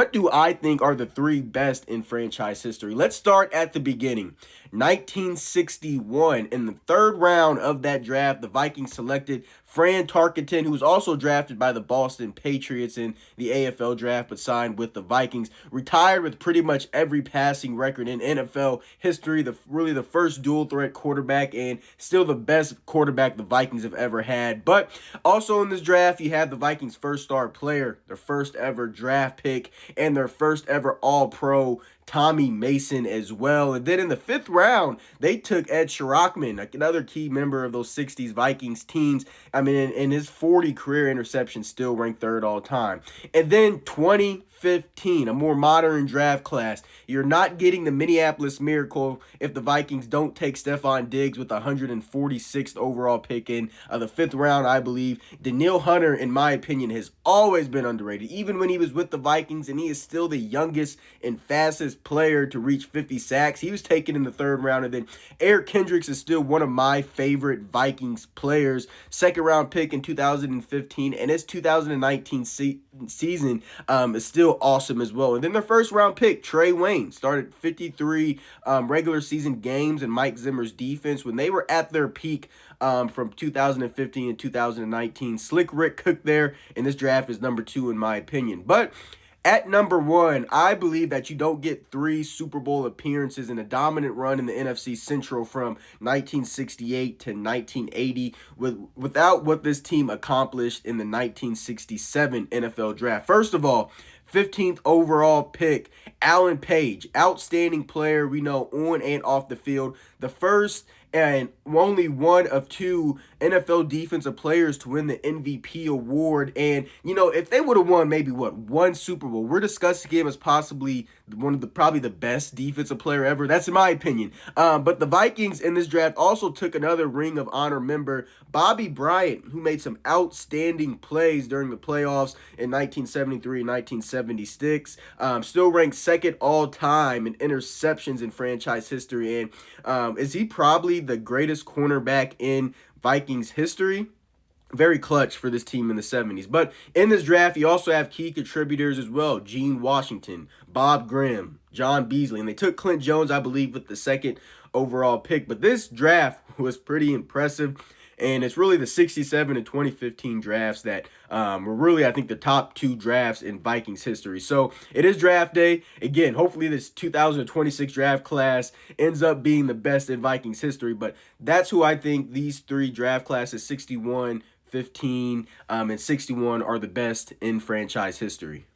What do I think are the three best in franchise history? Let's start at the beginning. 1961, in the third round of that draft, the Vikings selected Fran Tarkenton, who was also drafted by the Boston Patriots in the AFL draft, but signed with the Vikings. Retired with pretty much every passing record in NFL history. Really the first dual threat quarterback and still the best quarterback the Vikings have ever had. But also in this draft, you have the Vikings' first star player, their first ever draft pick, and their first ever All-Pro, Tommy Mason, as well. And then in the fifth round, they took Ed Schrockman, like another key member of those 60s Vikings teams. I mean, in his 40 career interceptions, still ranked third all time. And then 2015, a more modern draft class. You're not getting the Minneapolis Miracle if the Vikings don't take Stephon Diggs with the 146th overall pick in the fifth round, I believe. Danielle Hunter, in my opinion, has always been underrated, even when he was with the Vikings, and he is still the youngest and fastest player to reach 50 sacks. He was taken in the third round. And then Eric Kendricks is still one of my favorite Vikings players. Second round pick in 2015, and his 2019 season is still awesome as well. And then their first round pick, Trey Wayne, started 53 regular season games in Mike Zimmer's defense when they were at their peak from 2015 and 2019. Slick Rick Cook there, and this draft is number 2 in my opinion. But at number 1, I believe that you don't get 3 Super Bowl appearances and a dominant run in the NFC Central from 1968 to 1980 without what this team accomplished in the 1967 NFL Draft. First of all, 15th overall pick, Alan Page, outstanding player we know on and off the field. The first and only one of 2 NFL defensive players to win the MVP award. And, you know, if they would have won maybe, one Super Bowl, we're discussing him as possibly probably the best defensive player ever. That's in my opinion. But the Vikings in this draft also took another Ring of Honor member, Bobby Bryant, who made some outstanding plays during the playoffs in 1973 and 1976. Still ranked second all time in interceptions in franchise history. And is he probably the greatest cornerback in Vikings history? Very clutch for this team in the 70s. But in this draft, you also have key contributors as well. Gene Washington, Bob Graham, John Beasley. And they took Clint Jones, I believe, with the second overall pick. But this draft was pretty impressive. And it's really the 67 and 2015 drafts that were really, I think, the top 2 drafts in Vikings history. So it is draft day. Again, hopefully this 2026 draft class ends up being the best in Vikings history. But that's who I think these 3 draft classes, 61, 15, and 61, are the best in franchise history.